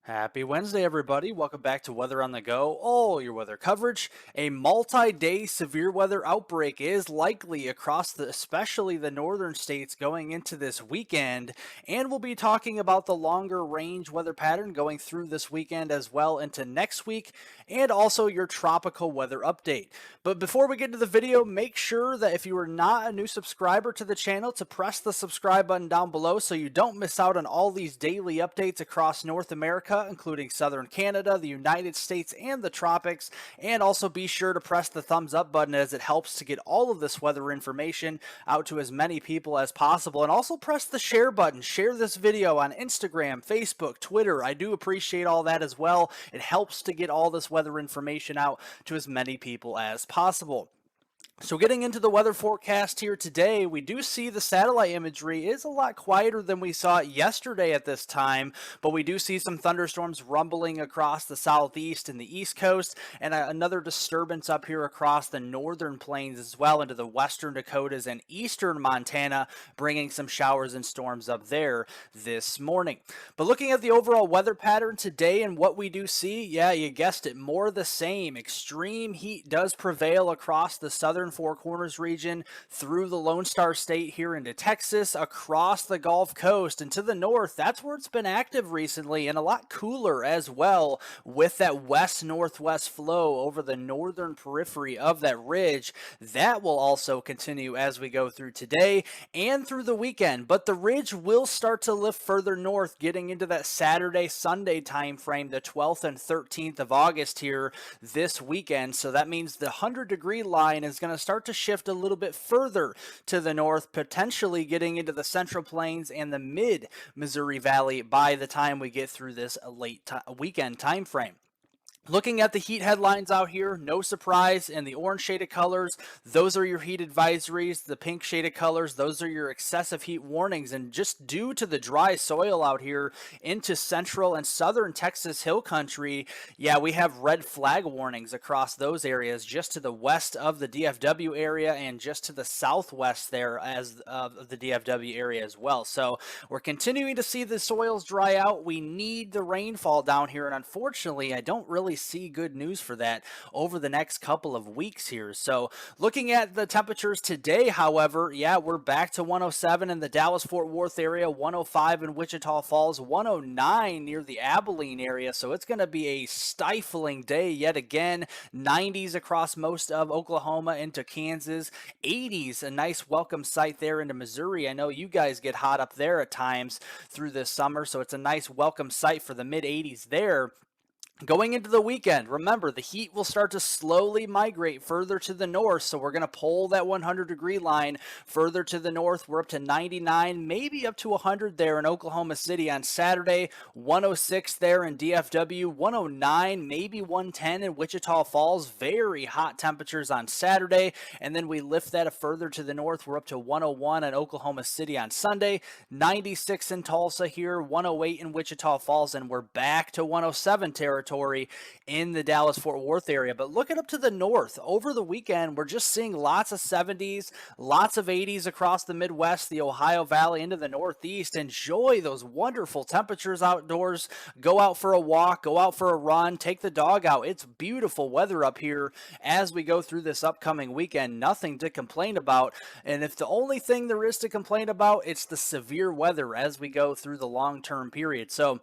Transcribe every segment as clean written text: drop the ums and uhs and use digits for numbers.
Happy Wednesday, everybody. Welcome back to Weather on the Go, all your weather coverage. A multi-day severe weather outbreak is likely across especially the northern states going into this weekend, and we'll be talking about the longer range weather pattern going through this weekend as well into next week, and also your tropical weather update. But before we get to the video, make sure that if you are not a new subscriber to the channel to press the subscribe button down below so you don't miss out on all these daily updates across North America, including southern Canada, the United States, and the tropics. And also be sure to press the thumbs up button as it helps to get all of this weather information out to as many people as possible. And also press the share button. Share this video on Instagram, Facebook, Twitter. I do appreciate all that as well. It helps to get all this weather information out to as many people as possible. So getting into the weather forecast here today, we do see the satellite imagery is a lot quieter than we saw yesterday at this time, but we do see some thunderstorms rumbling across the southeast and the east coast, and another disturbance up here across the northern plains as well into the western Dakotas and eastern Montana, bringing some showers and storms up there this morning. But looking at the overall weather pattern today and what we do see, yeah, you guessed it, more of the same. Extreme heat does prevail across the southern Four Corners region, through the Lone Star State here into Texas, across the Gulf Coast, and to the north. That's where it's been active recently, and a lot cooler as well, with that west-northwest flow over the northern periphery of that ridge. That will also continue as we go through today and through the weekend, but the ridge will start to lift further north, getting into that Saturday, Sunday time frame, the 12th and 13th of August here this weekend. So that means the 100-degree line is going to start to shift a little bit further to the north, potentially getting into the Central Plains and the mid-Missouri Valley by the time we get through this late weekend time frame. Looking at the heat headlines out here, no surprise, in the orange shaded colors, those are your heat advisories. The pink shaded colors, those are your excessive heat warnings. And just due to the dry soil out here into central and southern Texas hill country, yeah, we have red flag warnings across those areas just to the west of the DFW area and just to the southwest there as of the DFW area as well. So we're continuing to see the soils dry out. We need the rainfall down here, and unfortunately, I don't really see good news for that over the next couple of weeks here. So looking at the temperatures today, however, yeah, we're back to 107 in the Dallas-Fort Worth area, 105 in Wichita Falls, 109 near the Abilene area. So it's going to be a stifling day yet again. 90s across most of Oklahoma into Kansas, 80s, a nice welcome sight there into Missouri. I know you guys get hot up there at times through this summer, so it's a nice welcome sight for the mid 80s there. Going into the weekend, remember, the heat will start to slowly migrate further to the north, so we're going to pull that 100-degree line further to the north. We're up to 99, maybe up to 100 there in Oklahoma City on Saturday, 106 there in DFW, 109, maybe 110 in Wichita Falls. Very hot temperatures on Saturday, and then we lift that further to the north. We're up to 101 in Oklahoma City on Sunday, 96 in Tulsa here, 108 in Wichita Falls, and we're back to 107 territory in the Dallas-Fort Worth area. But looking up to the north, over the weekend, we're just seeing lots of 70s, lots of 80s across the Midwest, the Ohio Valley into the Northeast. Enjoy those wonderful temperatures outdoors. Go out for a walk, go out for a run, take the dog out. It's beautiful weather up here as we go through this upcoming weekend. Nothing to complain about. And if the only thing there is to complain about, it's the severe weather as we go through the long-term period. So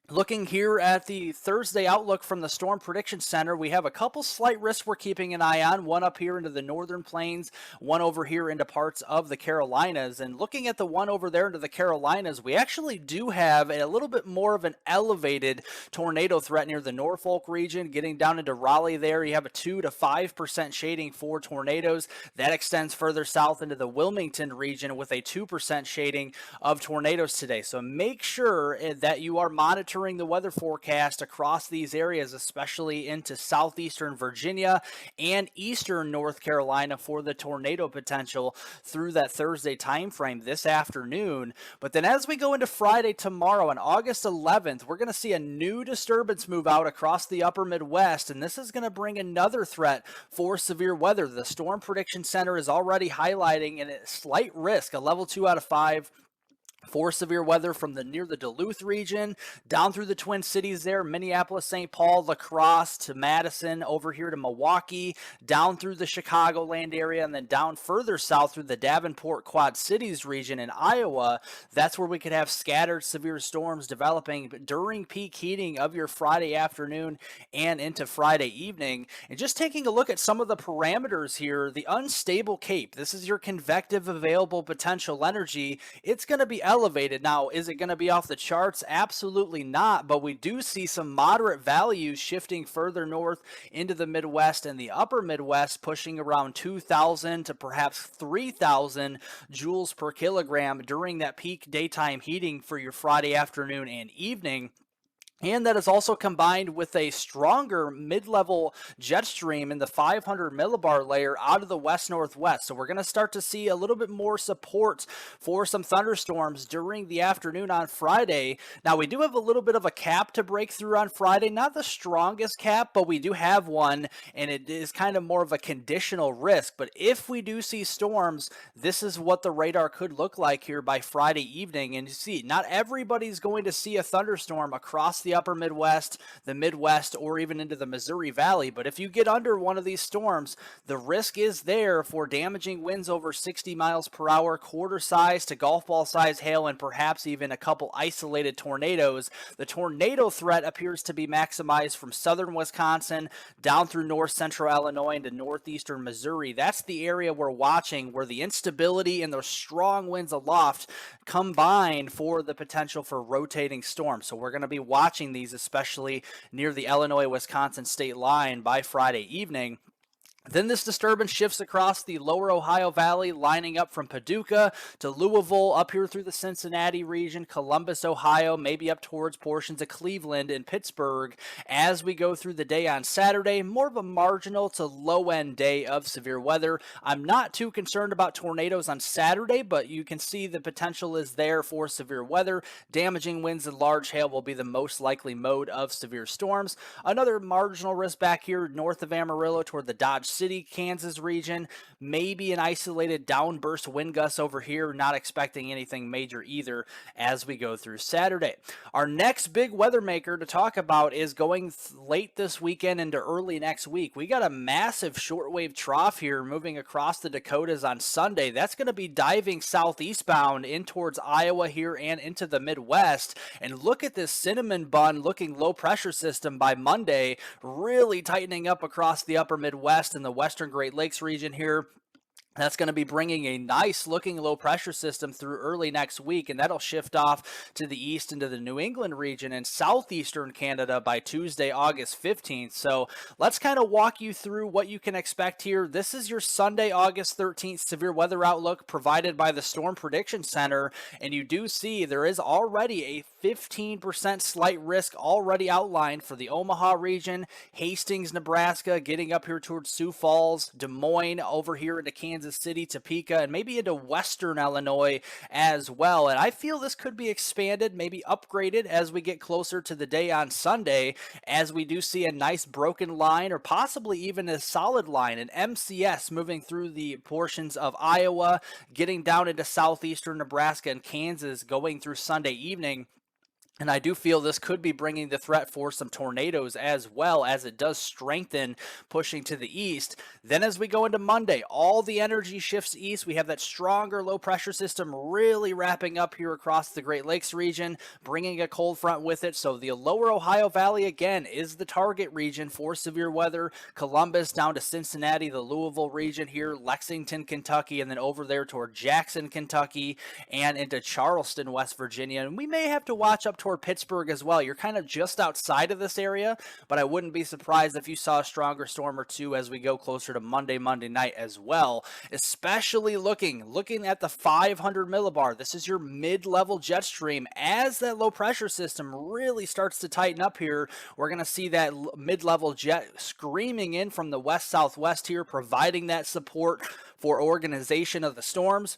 looking here at the Thursday outlook from the Storm Prediction Center, we have a couple slight risks we're keeping an eye on. One up here into the northern plains, one over here into parts of the Carolinas. And looking at the one over there into the Carolinas, we actually do have a little bit more of an elevated tornado threat near the Norfolk region. Getting down into Raleigh there, you have a 2 to 5% shading for tornadoes. That extends further south into the Wilmington region with a 2% shading of tornadoes today. So make sure that you are monitoring the weather forecast across these areas, especially into southeastern Virginia and eastern North Carolina for the tornado potential through that Thursday time frame this afternoon. But then as we go into Friday tomorrow on August 11th, we're going to see a new disturbance move out across the upper Midwest, and this is going to bring another threat for severe weather. The Storm Prediction Center is already highlighting a slight risk, a level 2 out of 5 For severe weather from the near the Duluth region down through the Twin Cities there, Minneapolis, St. Paul, La Crosse to Madison, over here to Milwaukee, down through the Chicagoland area, and then down further south through the Davenport Quad Cities region in Iowa. That's where we could have scattered severe storms developing during peak heating of your Friday afternoon and into Friday evening. And just taking a look at some of the parameters here, the unstable Cape, this is your convective available potential energy. It's going to be elevated. Now, is it going to be off the charts? Absolutely not, but we do see some moderate values shifting further north into the Midwest and the upper Midwest, pushing around 2,000 to perhaps 3,000 joules per kilogram during that peak daytime heating for your Friday afternoon and evening. And that is also combined with a stronger mid-level jet stream in the 500 millibar layer out of the west-northwest. So we're going to start to see a little bit more support for some thunderstorms during the afternoon on Friday. Now, we do have a little bit of a cap to break through on Friday. Not the strongest cap, but we do have one, and it is kind of more of a conditional risk. But if we do see storms, this is what the radar could look like here by Friday evening. And you see, not everybody's going to see a thunderstorm across the upper Midwest, the Midwest, or even into the Missouri Valley. But if you get under one of these storms, the risk is there for damaging winds over 60 miles per hour, quarter size to golf ball size hail, and perhaps even a couple isolated tornadoes. The tornado threat appears to be maximized from southern Wisconsin down through north central Illinois into northeastern Missouri. That's the area we're watching, where the instability and those strong winds aloft combine for the potential for rotating storms. So we're going to be watching these, especially near the Illinois-Wisconsin state line by Friday evening. Then this disturbance shifts across the lower Ohio Valley, lining up from Paducah to Louisville, up here through the Cincinnati region, Columbus, Ohio, maybe up towards portions of Cleveland and Pittsburgh. As we go through the day on Saturday, more of a marginal to low-end day of severe weather. I'm not too concerned about tornadoes on Saturday, but you can see the potential is there for severe weather. Damaging winds and large hail will be the most likely mode of severe storms. Another marginal risk back here north of Amarillo toward the Dodge City, Kansas region, maybe an isolated downburst wind gust over here. Not expecting anything major either as we go through Saturday. Our next big weather maker to talk about is going late this weekend into early next week. We got a massive shortwave trough here moving across the Dakotas on Sunday. That's going to be diving southeastbound in towards Iowa here and into the Midwest. And look at this cinnamon bun looking low pressure system by Monday, really tightening up across the upper Midwest and the western Great Lakes region here. That's going to be bringing a nice looking low pressure system through early next week, and that'll shift off to the east into the New England region and southeastern Canada by Tuesday, August 15th. So let's kind of walk you through what you can expect here. This is your Sunday, August 13th severe weather outlook provided by the Storm Prediction Center, and you do see there is already a 15% slight risk already outlined for the Omaha region, Hastings, Nebraska, getting up here towards Sioux Falls, Des Moines, over here into Kansas City, Topeka, and maybe into western Illinois as well. And I feel this could be expanded, maybe upgraded as we get closer to the day on Sunday, as we do see a nice broken line or possibly even a solid line, an MCS moving through the portions of Iowa, getting down into southeastern Nebraska and Kansas going through Sunday evening. And I do feel this could be bringing the threat for some tornadoes as well, as it does strengthen pushing to the east. Then as we go into Monday, all the energy shifts east. We have that stronger low pressure system really wrapping up here across the Great Lakes region, bringing a cold front with it. So the lower Ohio Valley again is the target region for severe weather. Columbus down to Cincinnati, the Louisville region here, Lexington, Kentucky, and then over there toward Jackson, Kentucky, and into Charleston, West Virginia. And we may have to watch up toward Pittsburgh as well. You're kind of just outside of this area, but I wouldn't be surprised if you saw a stronger storm or two as we go closer to Monday night as well, especially looking at the 500 millibar. This is your mid-level jet stream. As that low pressure system really starts to tighten up here, we're going to see that mid-level jet screaming in from the west-southwest here, providing that support for organization of the storms.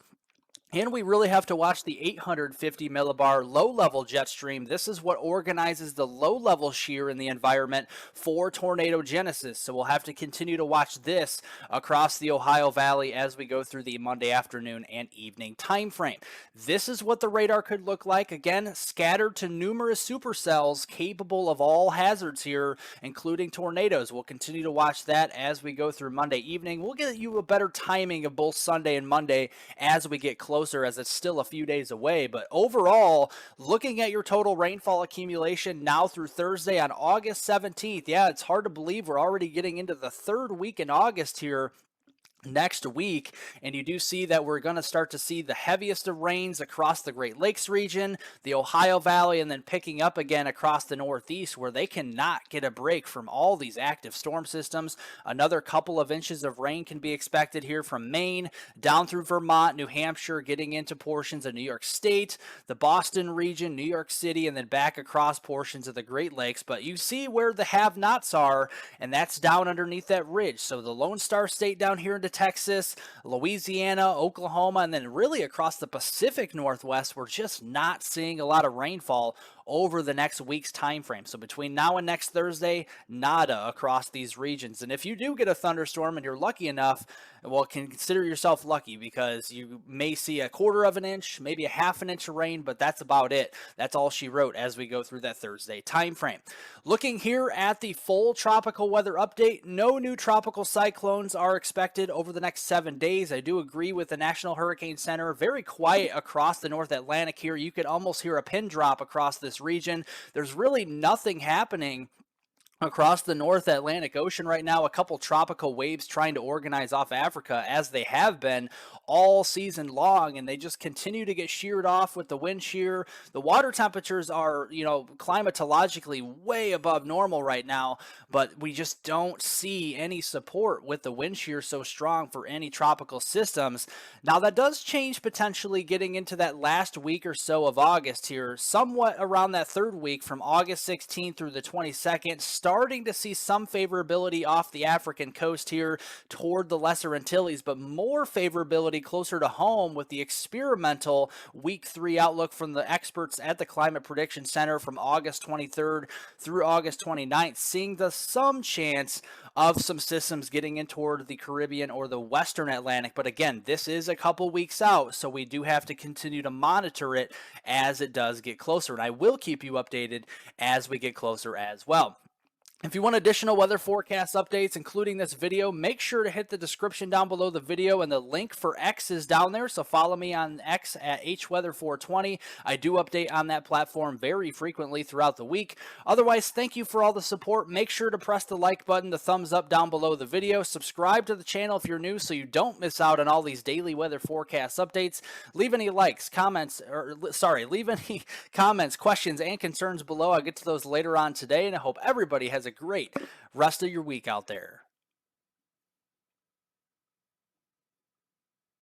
And we really have to watch the 850 millibar low level jet stream. This is what organizes the low level shear in the environment for tornado genesis. So we'll have to continue to watch this across the Ohio Valley as we go through the Monday afternoon and evening time frame. This is what the radar could look like. Again, scattered to numerous supercells capable of all hazards here, including tornadoes. We'll continue to watch that as we go through Monday evening. We'll get you a better timing of both Sunday and Monday as we get closer, as it's still a few days away. But overall, looking at your total rainfall accumulation now through Thursday on August 17th, yeah, it's hard to believe we're already getting into the third week in August here next week, and you do see that we're going to start to see the heaviest of rains across the Great Lakes region, the Ohio Valley, and then picking up again across the Northeast, where they cannot get a break from all these active storm systems. Another couple of inches of rain can be expected here from Maine down through Vermont, New Hampshire, getting into portions of New York State, the Boston region, New York City, and then back across portions of the Great Lakes. But you see where the have-nots are, and that's down underneath that ridge. So the Lone Star State down here into Texas, Louisiana, Oklahoma, and then really across the Pacific Northwest, we're just not seeing a lot of rainfall over the next week's time frame. So between now and next Thursday, nada across these regions. And if you do get a thunderstorm and you're lucky enough, well, consider yourself lucky, because you may see a quarter of an inch, maybe a half an inch of rain, but that's about it. That's all she wrote as we go through that Thursday time frame. Looking here at the full tropical weather update, no new tropical cyclones are expected over the next 7 days. I do agree with the National Hurricane Center. Very quiet across the North Atlantic here. You could almost hear a pin drop across this region. There's really nothing happening across the North Atlantic Ocean right now. A couple tropical waves trying to organize off Africa, as they have been all season long, and they just continue to get sheared off with the wind shear. The water temperatures are, climatologically way above normal right now, but we just don't see any support with the wind shear so strong for any tropical systems. Now, that does change potentially getting into that last week or so of August here, somewhat around that third week from August 16th through the 22nd, starting to see some favorability off the African coast here toward the Lesser Antilles, but more favorability closer to home with the experimental week 3 outlook from the experts at the Climate Prediction Center from August 23rd through August 29th, seeing some chance of some systems getting in toward the Caribbean or the Western Atlantic. But again, this is a couple weeks out, so we do have to continue to monitor it as it does get closer, and I will keep you updated as we get closer as well. If you want additional weather forecast updates, including this video, make sure to hit the description down below the video, and the link for X is down there. So follow me on X at hweather420. I do update on that platform very frequently throughout the week. Otherwise, thank you for all the support. Make sure to press the like button, the thumbs up down below the video. Subscribe to the channel if you're new so you don't miss out on all these daily weather forecast updates. Leave any leave any comments, questions, and concerns below. I'll get to those later on today, and I hope everybody has a great rest of your week out there.